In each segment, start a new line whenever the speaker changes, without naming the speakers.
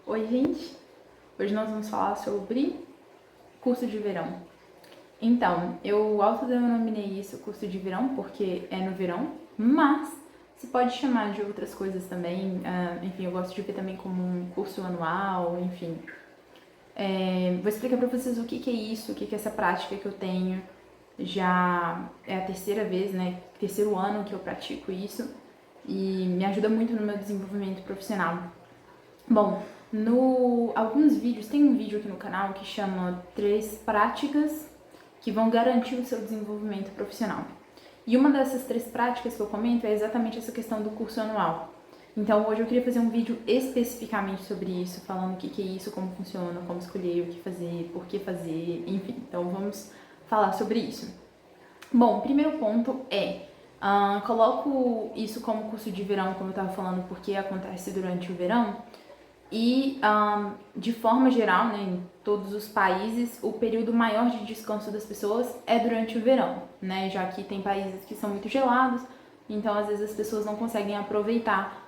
Oi, gente! Hoje nós vamos falar sobre curso de verão. Então, eu autodenominei isso curso de verão porque é no verão, mas se pode chamar de outras coisas também. Enfim, eu gosto de ver também como um curso anual, enfim. Vou explicar pra vocês o que é isso, o que é essa prática que eu tenho. Já é a terceira vez, né? Terceiro ano que eu pratico isso e me ajuda muito no meu desenvolvimento profissional. Bom, alguns vídeos, tem um vídeo aqui no canal que chama 3 práticas que vão garantir o seu desenvolvimento profissional. E uma dessas 3 práticas que eu comento é exatamente essa questão do curso anual. Então hoje eu queria fazer um vídeo especificamente sobre isso, falando o que é isso, como funciona, como escolher, o que fazer, por que fazer, enfim. Então vamos falar sobre isso. Bom, o primeiro ponto é, coloco isso como curso de verão, como eu estava falando, porque acontece durante o verão. E, de forma geral, né, em todos os países, o período maior de descanso das pessoas é durante o verão, né? Já que tem países que são muito gelados, então às vezes as pessoas não conseguem aproveitar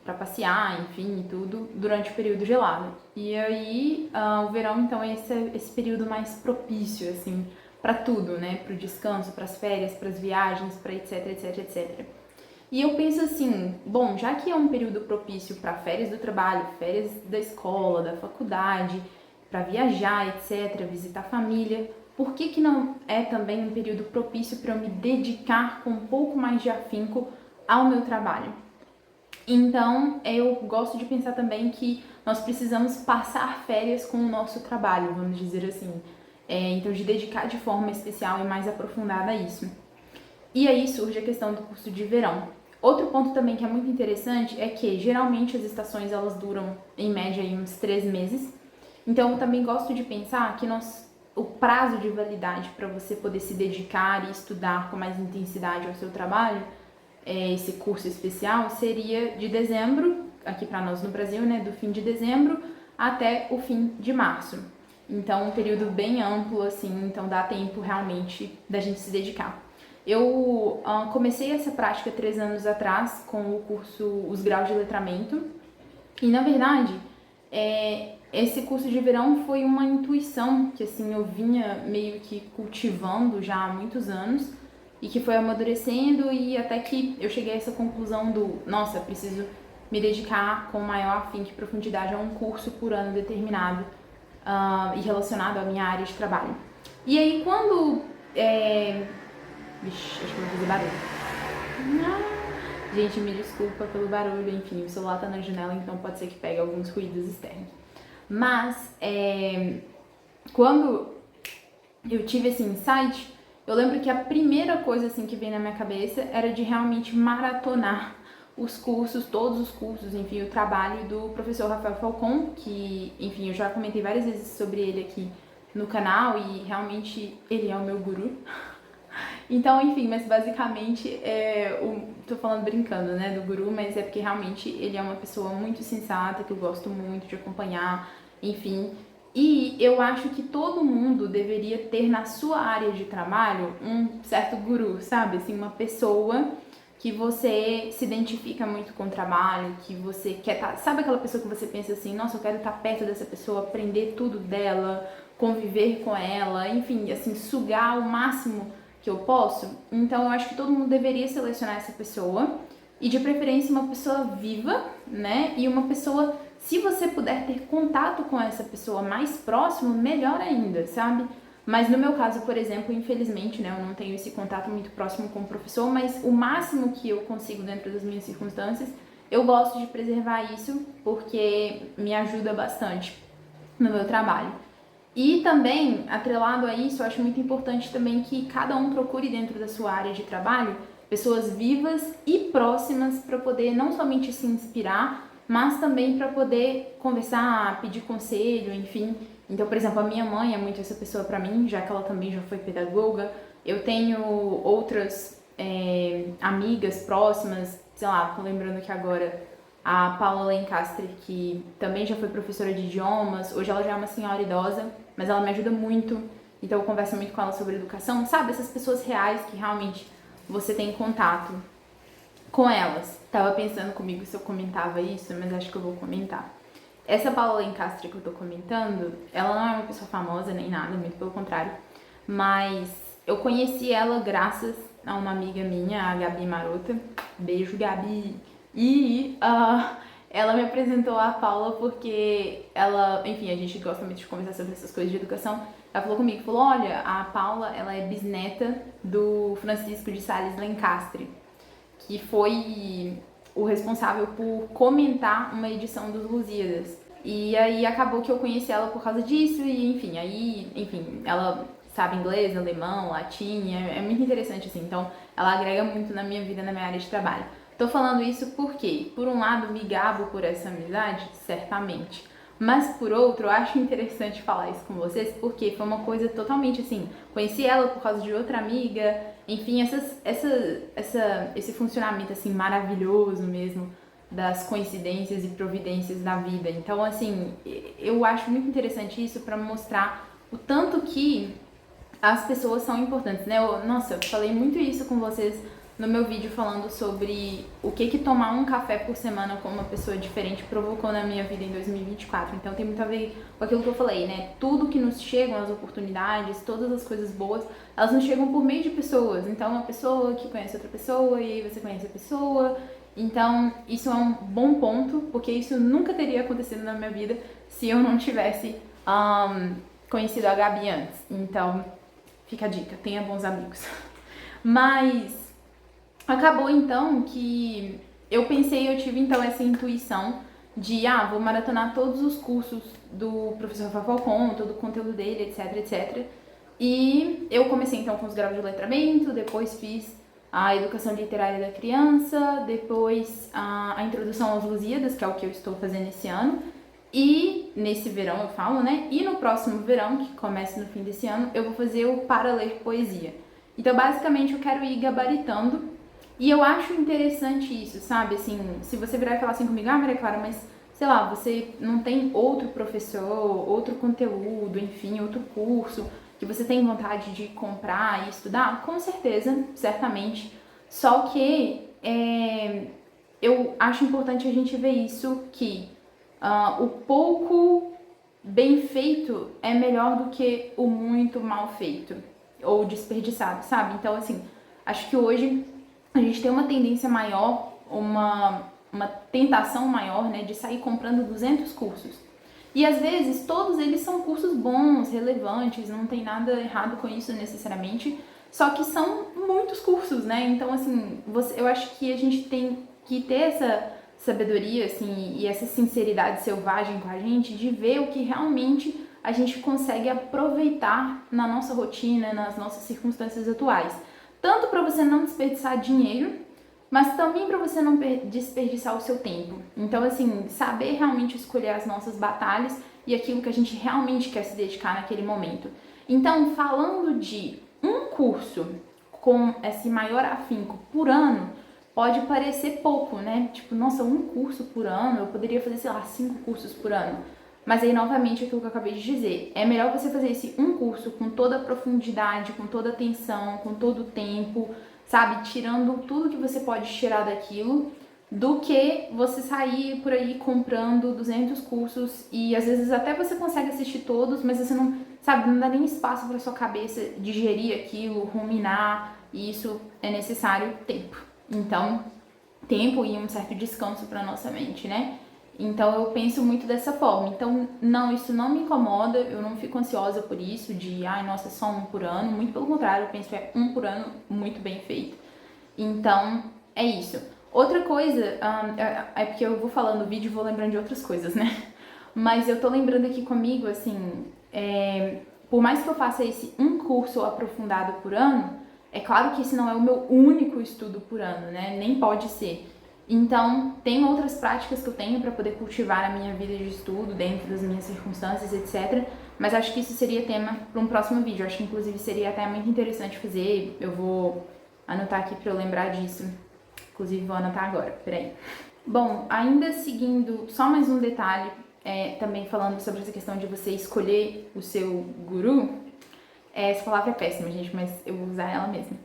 para passear, enfim, e tudo, durante o período gelado. E aí, o verão, então, é esse período mais propício, assim, para tudo, né? Para o descanso, para as férias, para as viagens, para etc, etc, etc. E eu penso assim, bom, já que é um período propício para férias do trabalho, férias da escola, da faculdade, para viajar, etc, visitar a família, por que não é também um período propício para eu me dedicar com um pouco mais de afinco ao meu trabalho? Então, eu gosto de pensar também que nós precisamos passar férias com o nosso trabalho, vamos dizer assim. Então, de dedicar de forma especial e mais aprofundada a isso. E aí surge a questão do curso de verão. Outro ponto também que é muito interessante é que geralmente as estações elas duram em média uns 3 meses. Então eu também gosto de pensar que o prazo de validade para você poder se dedicar e estudar com mais intensidade ao seu trabalho, esse curso especial, seria de dezembro, aqui para nós no Brasil, né, do fim de dezembro até o fim de março. Então um período bem amplo assim, então dá tempo realmente da gente se dedicar. Eu comecei essa prática 3 anos atrás com o curso Os Graus de Letramento e, na verdade, esse curso de verão foi uma intuição que assim eu vinha meio que cultivando já há muitos anos e que foi amadurecendo e até que eu cheguei a essa conclusão do, nossa, preciso me dedicar com maior afinco e profundidade a um curso por ano determinado e relacionado à minha área de trabalho. E aí quando Vixe, acho que vou fazer barulho. Gente, me desculpa pelo barulho, enfim, o celular tá na janela, então pode ser que pegue alguns ruídos externos. Mas, quando eu tive esse insight, eu lembro que a primeira coisa assim que veio na minha cabeça era de realmente maratonar os cursos, todos os cursos, enfim, o trabalho do professor Rafael Falcon, que, enfim, eu já comentei várias vezes sobre ele aqui no canal e realmente ele é o meu guru. Então, enfim, mas basicamente, tô falando brincando, né, do guru, mas é porque realmente ele é uma pessoa muito sensata, que eu gosto muito de acompanhar, enfim. E eu acho que todo mundo deveria ter na sua área de trabalho um certo guru, sabe? Assim, uma pessoa que você se identifica muito com o trabalho, que você quer estar... Sabe aquela pessoa que você pensa assim, nossa, eu quero estar perto dessa pessoa, aprender tudo dela, conviver com ela, enfim, assim, sugar o máximo que eu posso. Então eu acho que todo mundo deveria selecionar essa pessoa e de preferência uma pessoa viva, né? E uma pessoa, se você puder ter contato com essa pessoa mais próximo, melhor ainda, sabe? Mas no meu caso, por exemplo, infelizmente, né, eu não tenho esse contato muito próximo com o professor, mas o máximo que eu consigo dentro das minhas circunstâncias, eu gosto de preservar isso porque me ajuda bastante no meu trabalho. E também, atrelado a isso, eu acho muito importante também que cada um procure dentro da sua área de trabalho pessoas vivas e próximas para poder não somente se inspirar, mas também para poder conversar, pedir conselho, enfim. Então, por exemplo, a minha mãe é muito essa pessoa para mim, já que ela também já foi pedagoga. Eu tenho outras amigas próximas, sei lá, tô lembrando que agora a Paula Lencastre, que também já foi professora de idiomas, hoje ela já é uma senhora idosa, mas ela me ajuda muito, então eu converso muito com ela sobre educação, sabe? Essas pessoas reais que realmente você tem contato com elas. Tava pensando comigo se eu comentava isso, mas acho que eu vou comentar. Essa Paula Lencastre que eu tô comentando, ela não é uma pessoa famosa nem nada, muito pelo contrário, mas eu conheci ela graças a uma amiga minha, a Gabi Marota. Beijo, Gabi! E ela me apresentou a Paula porque ela, enfim, a gente gosta muito de conversar sobre essas coisas de educação. Ela falou comigo, falou, olha, a Paula, ela é bisneta do Francisco de Sales Lencastre, que foi o responsável por comentar uma edição dos Lusíadas. E aí acabou que eu conheci ela por causa disso e enfim, ela sabe inglês, alemão, latim, é muito interessante assim. Então, ela agrega muito na minha vida, na minha área de trabalho. Tô falando isso porque, por um lado, me gabo por essa amizade, certamente. Mas por outro, eu acho interessante falar isso com vocês porque foi uma coisa totalmente assim. Conheci ela por causa de outra amiga, enfim, esse funcionamento assim maravilhoso mesmo das coincidências e providências da vida. Então, assim, eu acho muito interessante isso para mostrar o tanto que as pessoas são importantes, né? Nossa, eu falei muito isso com vocês no meu vídeo falando sobre o que tomar um café por semana com uma pessoa diferente provocou na minha vida em 2024. Então tem muito a ver com aquilo que eu falei, né? Tudo que nos chegam, as oportunidades, todas as coisas boas, elas nos chegam por meio de pessoas. Então uma pessoa que conhece outra pessoa e aí você conhece a pessoa. Então isso é um bom ponto, porque isso nunca teria acontecido na minha vida se eu não tivesse conhecido a Gabi antes. Então fica a dica, tenha bons amigos. Mas acabou então que eu tive então essa intuição de, vou maratonar todos os cursos do professor Rafael Falcon, todo o conteúdo dele, etc, etc. E eu comecei então com os graus de letramento, depois fiz a educação literária da criança, depois a introdução às Lusíadas, que é o que eu estou fazendo esse ano. E nesse verão eu falo, né? E no próximo verão, que começa no fim desse ano, eu vou fazer o Para Ler Poesia. Então, basicamente, eu quero ir gabaritando. E eu acho interessante isso, sabe? Assim, se você virar e falar assim comigo, Maria Clara, mas sei lá, você não tem outro professor, outro conteúdo, enfim, outro curso que você tem vontade de comprar e estudar? Com certeza, certamente. Só que eu acho importante a gente ver isso que o pouco bem feito é melhor do que o muito mal feito ou desperdiçado, sabe? Então, assim, acho que hoje a gente tem uma tendência maior, uma tentação maior, né, de sair comprando 200 cursos. E às vezes todos eles são cursos bons, relevantes, não tem nada errado com isso necessariamente, só que são muitos cursos, né? Então, assim, eu acho que a gente tem que ter essa sabedoria, assim, e essa sinceridade selvagem com a gente de ver o que realmente a gente consegue aproveitar na nossa rotina, nas nossas circunstâncias atuais. Tanto para você não desperdiçar dinheiro, mas também para você não desperdiçar o seu tempo. Então, assim, saber realmente escolher as nossas batalhas e aquilo que a gente realmente quer se dedicar naquele momento. Então, falando de um curso com esse maior afinco por ano, pode parecer pouco, né? Tipo, nossa, um curso por ano, eu poderia fazer, sei lá, 5 cursos por ano. Mas aí, novamente, aquilo que eu acabei de dizer, é melhor você fazer esse um curso com toda a profundidade, com toda a atenção, com todo o tempo, sabe? Tirando tudo que você pode tirar daquilo, do que você sair por aí comprando 200 cursos e às vezes até você consegue assistir todos, mas você não, sabe, não dá nem espaço para sua cabeça digerir aquilo, ruminar, e isso é necessário tempo. Então, tempo e um certo descanso para nossa mente, né? Então eu penso muito dessa forma. Então, não, isso não me incomoda, eu não fico ansiosa por isso, de, nossa, só um por ano. Muito pelo contrário, eu penso que é um por ano muito bem feito. Então, é isso. Outra coisa, é porque eu vou falando o vídeo e vou lembrando de outras coisas, né? Mas eu tô lembrando aqui comigo, assim, por mais que eu faça esse um curso aprofundado por ano, é claro que esse não é o meu único estudo por ano, né? Nem pode ser. Então, tem outras práticas que eu tenho para poder cultivar a minha vida de estudo dentro das minhas circunstâncias, etc. Mas acho que isso seria tema para um próximo vídeo. Acho que, inclusive, seria até muito interessante fazer. Eu vou anotar aqui para eu lembrar disso. Inclusive, vou anotar agora. Peraí. Bom, ainda seguindo, só mais um detalhe, também falando sobre essa questão de você escolher o seu guru. Essa palavra é péssima, gente, mas eu vou usar ela mesmo.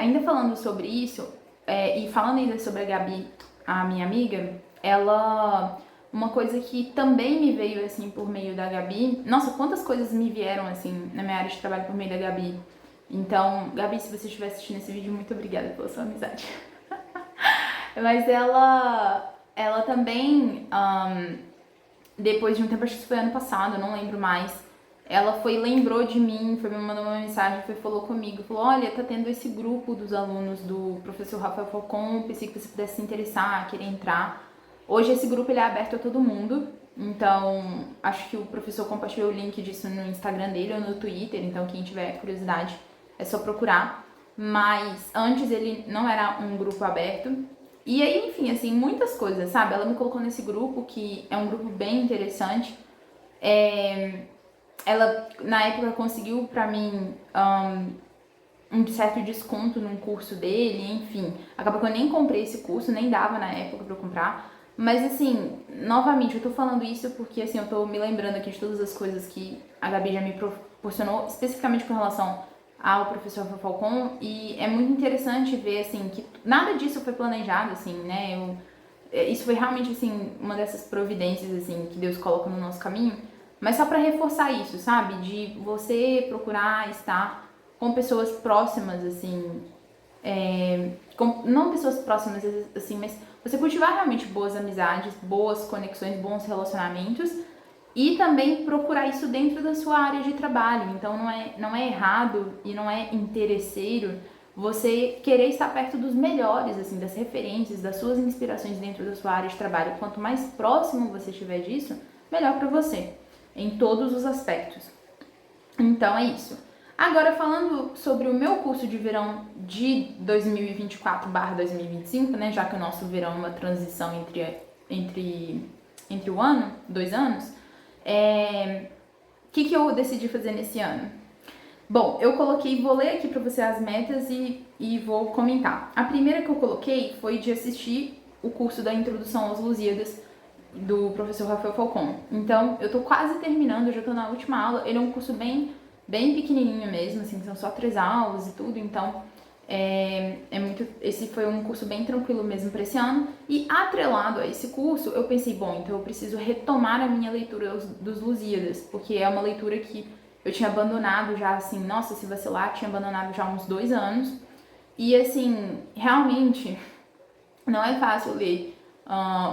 Ainda falando sobre isso, e falando ainda sobre a Gabi, a minha amiga, ela uma coisa que também me veio, assim, por meio da Gabi. Nossa, quantas coisas me vieram, assim, na minha área de trabalho por meio da Gabi. Então, Gabi, se você estiver assistindo esse vídeo, muito obrigada pela sua amizade. Mas ela também, depois de um tempo, acho que isso foi ano passado, não lembro mais, ela lembrou de mim, foi me mandou uma mensagem, falou comigo, falou, olha, tá tendo esse grupo dos alunos do professor Rafael Falcon, pensei que você pudesse se interessar, querer entrar. Hoje esse grupo ele é aberto a todo mundo, então acho que o professor compartilhou o link disso no Instagram dele ou no Twitter, então quem tiver curiosidade é só procurar. Mas antes ele não era um grupo aberto. E aí, enfim, assim, muitas coisas, sabe? Ela me colocou nesse grupo, que é um grupo bem interessante. Ela, na época, conseguiu pra mim um certo desconto num curso dele, enfim. Acabou que eu nem comprei esse curso, nem dava na época pra eu comprar. Mas, assim, novamente, eu tô falando isso porque, assim, eu tô me lembrando aqui de todas as coisas que a Gabi já me proporcionou, especificamente com relação ao professor Falcon, e é muito interessante ver, assim, que nada disso foi planejado, assim, né? Isso foi realmente, assim, uma dessas providências, assim, que Deus coloca no nosso caminho, mas só pra reforçar isso, sabe? De você procurar estar com pessoas próximas, assim, não pessoas próximas, assim, mas você cultivar realmente boas amizades, boas conexões, bons relacionamentos, e também procurar isso dentro da sua área de trabalho. Então não é errado e não é interesseiro você querer estar perto dos melhores, assim, das referências, das suas inspirações dentro da sua área de trabalho. Quanto mais próximo você estiver disso, melhor para você, em todos os aspectos. Então é isso. Agora falando sobre o meu curso de verão de 2024/2025, né, já que o nosso verão é uma transição entre o ano, 2 anos, que eu decidi fazer nesse ano? Bom, eu coloquei, vou ler aqui para você as metas e vou comentar. A primeira que eu coloquei foi de assistir o curso da Introdução aos Lusíadas do professor Rafael Falcon. Então, eu tô quase terminando, eu já tô na última aula. Ele é um curso bem pequenininho mesmo, assim, são só 3 aulas e tudo, então esse foi um curso bem tranquilo mesmo para esse ano. E atrelado a esse curso, eu pensei, bom, então eu preciso retomar a minha leitura dos Lusíadas, porque é uma leitura que eu tinha abandonado já, assim, nossa, se vacilar, tinha abandonado já há uns 2 anos. E, assim, realmente não é fácil ler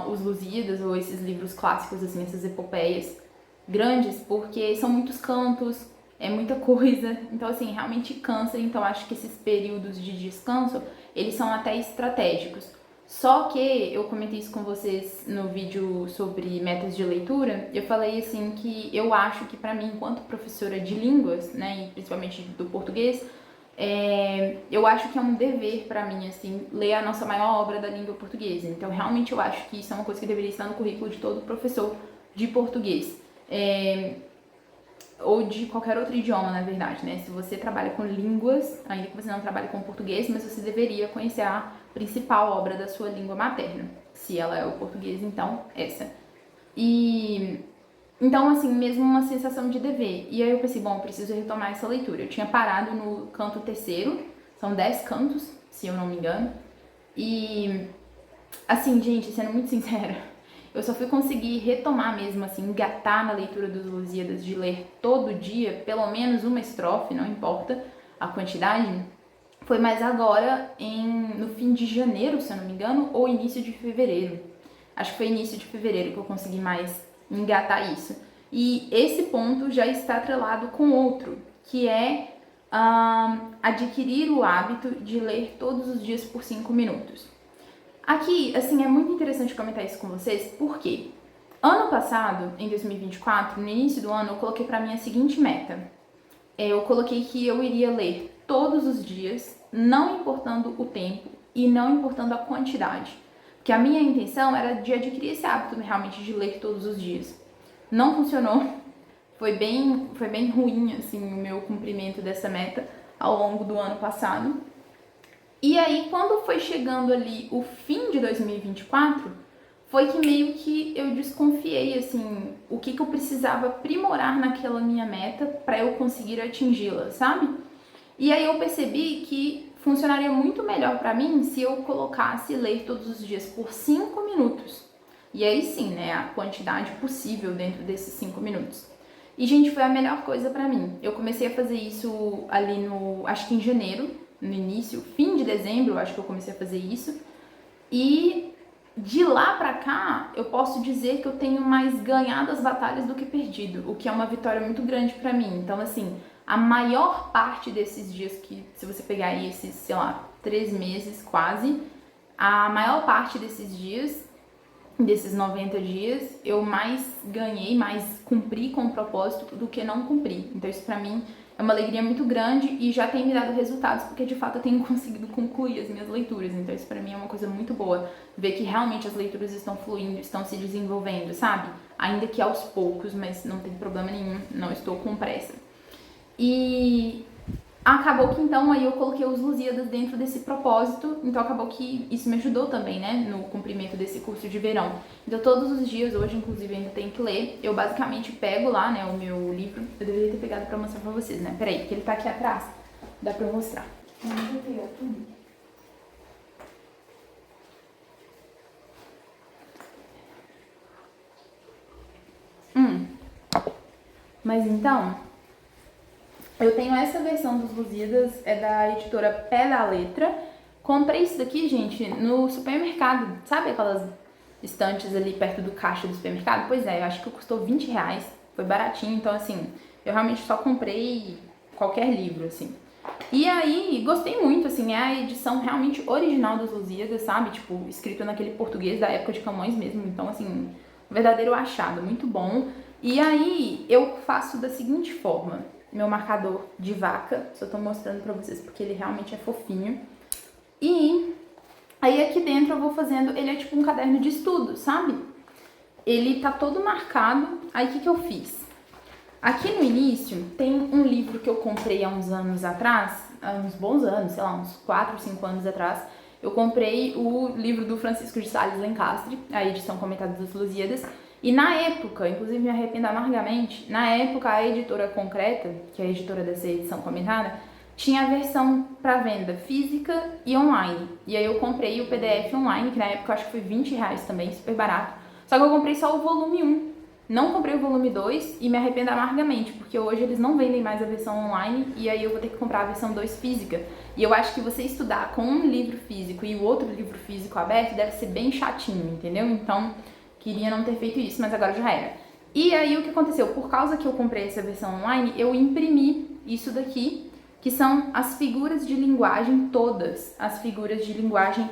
os Lusíadas ou esses livros clássicos, assim, essas epopeias grandes, porque são muitos cantos, é muita coisa, então assim, realmente cansa, então acho que esses períodos de descanso, eles são até estratégicos. Só que eu comentei isso com vocês no vídeo sobre metas de leitura, eu falei assim que eu acho que pra mim, enquanto professora de línguas, né, e principalmente do português, eu acho que é um dever pra mim, assim, ler a nossa maior obra da língua portuguesa. Então, realmente eu acho que isso é uma coisa que deveria estar no currículo de todo professor de português. Ou de qualquer outro idioma, na verdade, né? Se você trabalha com línguas, ainda que você não trabalhe com português, mas você deveria conhecer a principal obra da sua língua materna. Se ela é o português, então, essa. E então, assim, mesmo uma sensação de dever. E aí eu pensei, bom, eu preciso retomar essa leitura. Eu tinha parado no canto terceiro, são 10 cantos, se eu não me engano. E, assim, gente, sendo muito sincera, eu só fui conseguir retomar mesmo, assim, engatar na leitura dos Lusíadas, de ler todo dia, pelo menos uma estrofe, não importa a quantidade, foi mais agora, no fim de janeiro, se eu não me engano, ou início de fevereiro. Acho que foi início de fevereiro que eu consegui mais engatar isso. E esse ponto já está atrelado com outro, que é adquirir o hábito de ler todos os dias por 5 minutos. Aqui, assim, é muito interessante comentar isso com vocês, porque ano passado, em 2024, no início do ano, eu coloquei pra mim a seguinte meta. Eu coloquei que eu iria ler todos os dias, não importando o tempo e não importando a quantidade. Porque a minha intenção era de adquirir esse hábito realmente de ler todos os dias. Não funcionou, foi bem ruim, assim, o meu cumprimento dessa meta ao longo do ano passado. E aí, quando foi chegando ali o fim de 2024, foi que meio que eu desconfiei, assim, o que eu precisava aprimorar naquela minha meta para eu conseguir atingi-la, sabe? E aí eu percebi que funcionaria muito melhor para mim se eu colocasse ler todos os dias por 5 minutos. E aí sim, né, a quantidade possível dentro desses 5 minutos. E, gente, foi a melhor coisa pra mim. Eu comecei a fazer isso ali acho que em janeiro, no início, fim de dezembro, eu acho que eu comecei a fazer isso. E de lá pra cá, eu posso dizer que eu tenho mais ganhado as batalhas do que perdido, o que é uma vitória muito grande pra mim. Então, assim, a maior parte desses dias que, se você pegar aí esses, sei lá, 3 meses quase, a maior parte desses dias, desses 90 dias, eu mais ganhei, mais cumpri com o propósito do que não cumpri. Então isso pra mim é uma alegria muito grande e já tem me dado resultados, porque de fato eu tenho conseguido concluir as minhas leituras. Então isso pra mim é uma coisa muito boa, ver que realmente as leituras estão fluindo, estão se desenvolvendo, sabe? Ainda que aos poucos, mas não tem problema nenhum, não estou com pressa. E acabou que então aí eu coloquei os Lusíadas dentro desse propósito, então acabou que isso me ajudou também, né, no cumprimento desse curso de verão. Então todos os dias, hoje inclusive ainda tenho que ler, eu basicamente pego lá, né, o meu livro, eu deveria ter pegado pra mostrar pra vocês, né, peraí, porque ele tá aqui atrás, dá pra eu mostrar. Deixa eu pegar tudo. Mas então, eu tenho essa versão dos Lusíadas, é da editora Pé da Letra. Comprei isso daqui, gente, no supermercado. Sabe aquelas estantes ali perto do caixa do supermercado? Pois é, eu acho que custou 20 reais. Foi baratinho, então assim, eu realmente só comprei qualquer livro, assim. E aí, gostei muito, assim, é a edição realmente original dos Lusíadas, sabe? Tipo, escrito naquele português da época de Camões mesmo. Então, assim, um verdadeiro achado, muito bom. E aí, eu faço da seguinte forma. Meu marcador de vaca, só tô mostrando pra vocês porque ele realmente é fofinho. E aí aqui dentro eu vou fazendo, ele é tipo um caderno de estudo, sabe? Ele tá todo marcado. Aí o que eu fiz? Aqui no início tem um livro que eu comprei há uns anos atrás, há uns bons anos, sei lá, uns 4, 5 anos atrás. Eu comprei o livro do Francisco de Sales Lencastre, a edição comentada dos Lusíadas. E na época, inclusive me arrependo amargamente, na época a editora Concreta, que é a editora dessa edição comentada, tinha a versão para venda física e online. E aí eu comprei o PDF online, que na época eu acho que foi 20 reais também, super barato. Só que eu comprei só o volume 1. Não comprei o volume 2 e me arrependo amargamente, porque hoje eles não vendem mais a versão online e aí eu vou ter que comprar a versão 2 física. E eu acho que você estudar com um livro físico e o outro livro físico aberto deve ser bem chatinho, entendeu? Então, queria não ter feito isso, mas agora já era. E aí o que aconteceu? Por causa que eu comprei essa versão online, eu imprimi isso daqui, que são as figuras de linguagem todas, as figuras de linguagem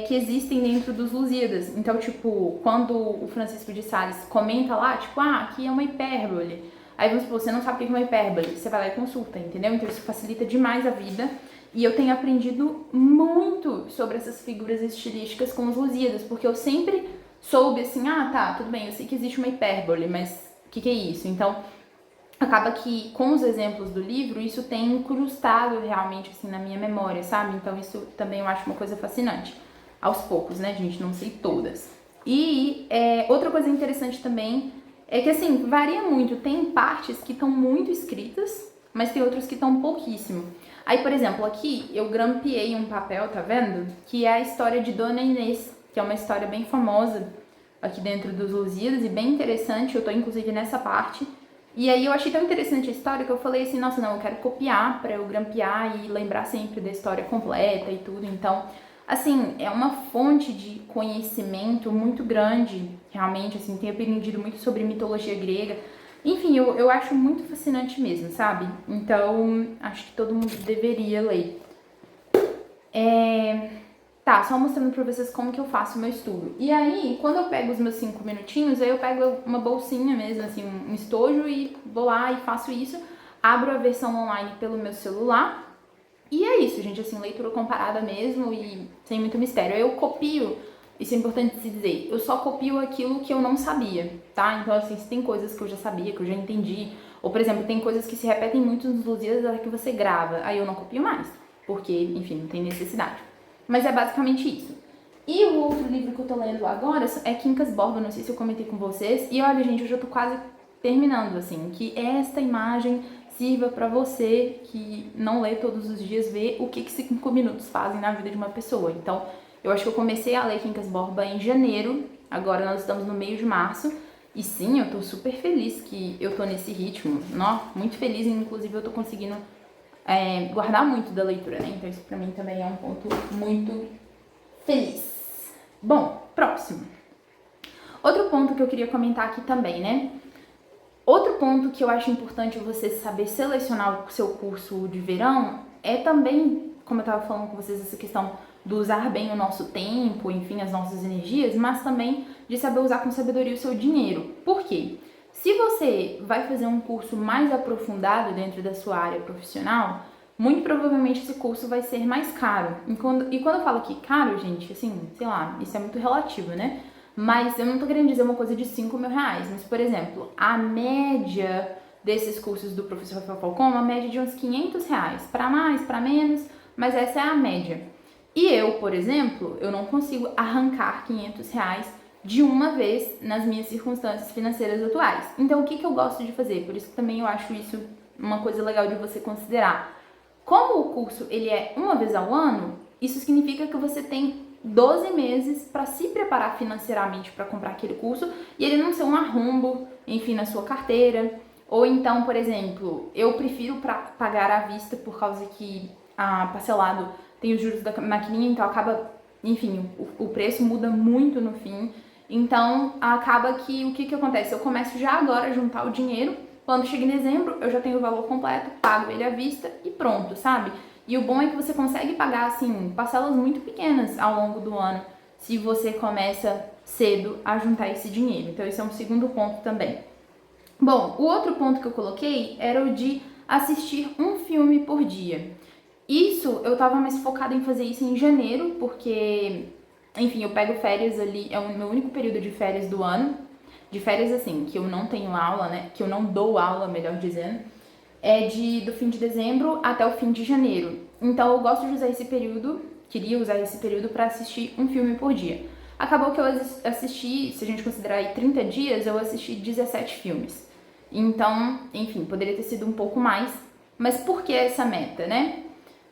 que existem dentro dos Lusíadas. Então, tipo, quando o Francisco de Sales comenta lá, tipo, aqui é uma hipérbole. Aí, vamos supor, você não sabe o que é uma hipérbole, você vai lá e consulta, entendeu? Então, isso facilita demais a vida. E eu tenho aprendido muito sobre essas figuras estilísticas com os Lusíadas, porque eu sempre soube assim, tá, tudo bem, eu sei que existe uma hipérbole, mas o que é isso? Então, acaba que com os exemplos do livro, isso tem incrustado realmente assim na minha memória, sabe? Então isso também eu acho uma coisa fascinante. Aos poucos, né, gente? Não sei todas. E outra coisa interessante também é que assim, varia muito. Tem partes que estão muito escritas, mas tem outras que estão pouquíssimo. Aí, por exemplo, aqui eu grampeei um papel, tá vendo? Que é a história de Dona Inês, que é uma história bem famosa aqui dentro dos Lusíadas e bem interessante. Eu tô inclusive nessa parte. E aí eu achei tão interessante a história que eu falei assim, nossa, não, eu quero copiar pra eu grampear e lembrar sempre da história completa e tudo. Então, assim, é uma fonte de conhecimento muito grande, realmente, assim, tenho aprendido muito sobre mitologia grega. Enfim, eu acho muito fascinante mesmo, sabe? Então, acho que todo mundo deveria ler. Tá, só mostrando pra vocês como que eu faço o meu estudo. E aí, quando eu pego os meus 5 minutinhos, aí eu pego uma bolsinha mesmo, assim, um estojo e vou lá e faço isso. Abro a versão online pelo meu celular. E é isso, gente, assim, leitura comparada mesmo e sem muito mistério. Eu copio, isso é importante se dizer, eu só copio aquilo que eu não sabia, tá? Então, assim, se tem coisas que eu já sabia, que eu já entendi, ou, por exemplo, tem coisas que se repetem muito nos Lusíadas que você grava, aí eu não copio mais, porque, enfim, não tem necessidade. Mas é basicamente isso. E o outro livro que eu tô lendo agora é Quincas Borba, não sei se eu comentei com vocês. E olha, gente, eu já tô quase terminando, assim, que esta imagem sirva pra você que não lê todos os dias, ver o que 5 minutos fazem na vida de uma pessoa. Então, eu acho que eu comecei a ler Quincas Borba em janeiro Agora nós estamos no meio de março e sim, eu tô super feliz que eu tô nesse ritmo, muito feliz, inclusive eu tô conseguindo guardar muito da leitura, né? Então isso pra mim também é um ponto muito feliz. Bom, próximo. Outro ponto que eu queria comentar aqui também, né? Outro ponto que eu acho importante você saber selecionar o seu curso de verão é também, como eu estava falando com vocês, essa questão do usar bem o nosso tempo, enfim, as nossas energias, mas também de saber usar com sabedoria o seu dinheiro. Por quê? Se você vai fazer um curso mais aprofundado dentro da sua área profissional, muito provavelmente esse curso vai ser mais caro. E quando eu falo aqui caro, gente, assim, sei lá, isso é muito relativo, né? Mas eu não tô querendo dizer uma coisa de 5 mil reais. Mas, por exemplo, a média desses cursos do professor Rafael Falcão é uma média de uns 500 reais. Para mais, para menos, mas essa é a média. E eu, por exemplo, eu não consigo arrancar 500 reais de uma vez nas minhas circunstâncias financeiras atuais. Então, o que eu gosto de fazer? Por isso que também eu acho isso uma coisa legal de você considerar. Como o curso ele é uma vez ao ano, isso significa que você tem 12 meses para se preparar financeiramente para comprar aquele curso e ele não ser um arrombo, enfim, na sua carteira. Ou então, por exemplo, eu prefiro pagar à vista por causa que a parcelado tem os juros da maquininha, então acaba, enfim, o preço muda muito no fim. Então, acaba que o que acontece? Eu começo já agora a juntar o dinheiro. Quando chega em dezembro, eu já tenho o valor completo, pago ele à vista e pronto, sabe? E o bom é que você consegue pagar, assim, parcelas muito pequenas ao longo do ano, se você começa cedo a juntar esse dinheiro. Então, esse é um segundo ponto também. Bom, o outro ponto que eu coloquei era o de assistir um filme por dia. Isso, eu tava mais focada em fazer isso em janeiro, porque, enfim, eu pego férias ali, é o meu único período de férias do ano. De férias, assim, que eu não tenho aula, né? Que eu não dou aula, melhor dizendo. É do fim de dezembro até o fim de janeiro. Então eu gosto de usar esse período, queria usar esse período para assistir um filme por dia. Acabou que eu assisti, se a gente considerar aí 30 dias, eu assisti 17 filmes. Então, enfim, poderia ter sido um pouco mais. Mas por que essa meta, né?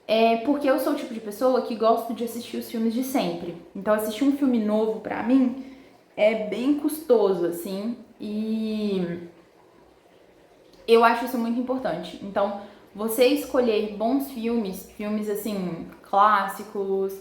É porque eu sou o tipo de pessoa que gosto de assistir os filmes de sempre. Então assistir um filme novo pra mim é bem custoso, assim, e eu acho isso muito importante. Então, você escolher bons filmes assim, clássicos,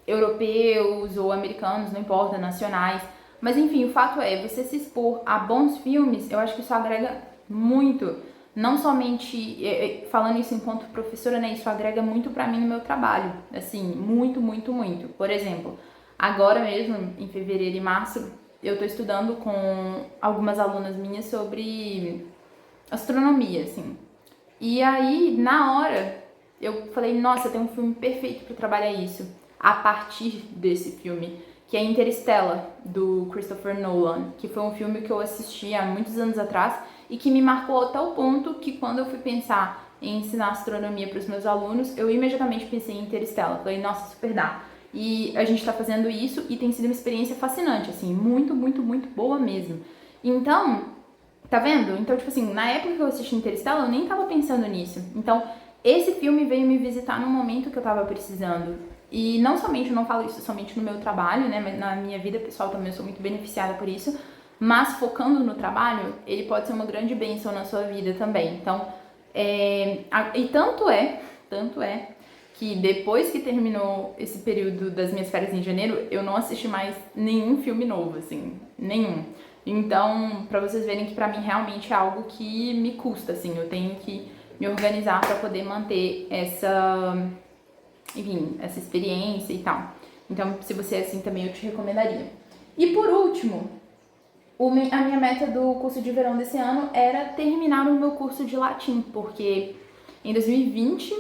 europeus ou americanos, não importa, nacionais. Mas enfim, o fato é, você se expor a bons filmes, eu acho que isso agrega muito. Não somente, falando isso enquanto professora, né, isso agrega muito pra mim no meu trabalho. Assim, muito, muito, muito. Por exemplo, agora mesmo, em fevereiro e março, eu tô estudando com algumas alunas minhas sobre astronomia, assim. E aí, na hora, eu falei, nossa, tem um filme perfeito para trabalhar isso. A partir desse filme, que é Interstellar, do Christopher Nolan, que foi um filme que eu assisti há muitos anos atrás e que me marcou a tal ponto que quando eu fui pensar em ensinar astronomia para os meus alunos, eu imediatamente pensei em Interstellar. Falei, nossa, super dá. E a gente tá fazendo isso e tem sido uma experiência fascinante, assim, muito, muito, muito boa mesmo. Então, tá vendo? Então, tipo assim, na época que eu assisti Interstellar, eu nem tava pensando nisso. Então, esse filme veio me visitar no momento que eu tava precisando. E não somente, eu não falo isso somente no meu trabalho, né, mas na minha vida pessoal também eu sou muito beneficiada por isso, mas focando no trabalho, ele pode ser uma grande bênção na sua vida também. Então, e tanto é que depois que terminou esse período das minhas férias em janeiro, eu não assisti mais nenhum filme novo, assim, nenhum. Então, pra vocês verem que pra mim realmente é algo que me custa, assim, eu tenho que me organizar pra poder manter enfim, essa experiência e tal. Então, se você é assim também, eu te recomendaria. E por último, a minha meta do curso de verão desse ano era terminar o meu curso de latim, porque em 2020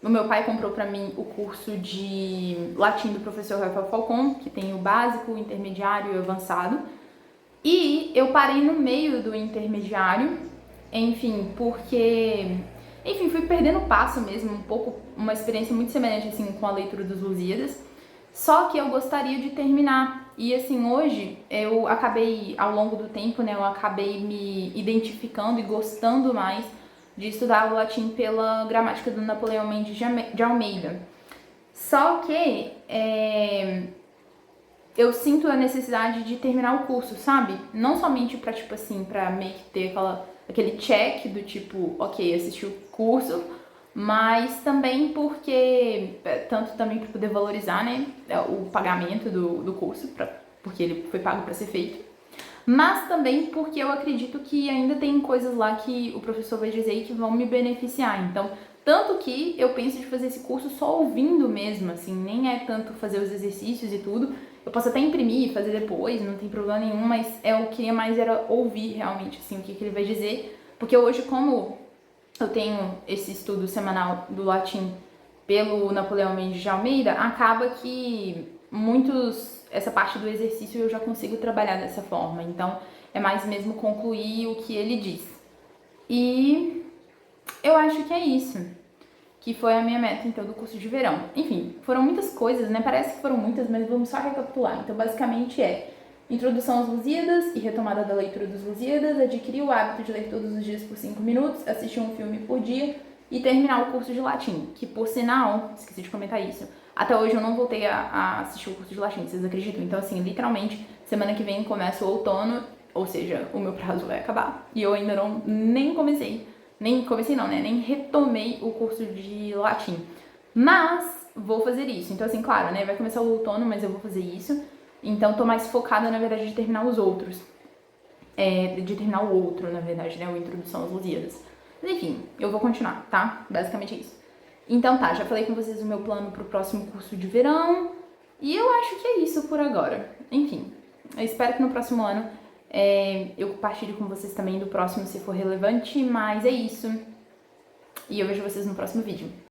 o meu pai comprou pra mim o curso de latim do professor Rafael Falcão, que tem o básico, o intermediário e o avançado. E eu parei no meio do intermediário, enfim, porque fui perdendo o passo mesmo, um pouco, uma experiência muito semelhante assim com a leitura dos Lusíadas. Só que eu gostaria de terminar. E assim, hoje eu acabei, ao longo do tempo, né, eu acabei me identificando e gostando mais de estudar o latim pela gramática do Napoleão Mendes de Almeida. Só que eu sinto a necessidade de terminar o curso, sabe? Não somente pra, tipo assim, pra meio que ter aquele check do tipo, ok, assisti o curso, mas também porque, tanto também pra poder valorizar, né, o pagamento do curso, porque ele foi pago pra ser feito, mas também porque eu acredito que ainda tem coisas lá que o professor vai dizer que vão me beneficiar. Então, tanto que eu penso de fazer esse curso só ouvindo mesmo, assim, nem é tanto fazer os exercícios e tudo. Eu posso até imprimir e fazer depois, não tem problema nenhum, mas eu queria mais era ouvir realmente, assim, o que ele vai dizer. Porque hoje, como eu tenho esse estudo semanal do latim pelo Napoleão Mendes de Almeida, acaba que essa parte do exercício eu já consigo trabalhar dessa forma. Então, é mais mesmo concluir o que ele diz. E eu acho que é isso, que foi a minha meta, então, do curso de verão. Enfim, foram muitas coisas, né? Parece que foram muitas, mas vamos só recapitular. Então, basicamente introdução às Lusíadas e retomada da leitura dos Lusíadas, adquirir o hábito de ler todos os dias por 5 minutos, assistir um filme por dia e terminar o curso de latim, que por sinal, esqueci de comentar isso, até hoje eu não voltei a assistir o curso de latim, vocês acreditam? Então assim, literalmente, semana que vem começa o outono, ou seja, o meu prazo vai acabar e eu ainda nem comecei não, né? Nem retomei o curso de latim. Mas vou fazer isso. Então, assim, claro, né? Vai começar o outono, mas eu vou fazer isso. Então, tô mais focada, na verdade, de terminar os outros. De terminar o outro, na verdade, né? O Introdução às Lusíadas. Mas, enfim, eu vou continuar, tá? Basicamente é isso. Então, tá, já falei com vocês o meu plano pro próximo curso de verão. E eu acho que é isso por agora. Enfim, eu espero que no próximo ano eu compartilhe com vocês também do próximo, se for relevante. Mas é isso. E eu vejo vocês no próximo vídeo.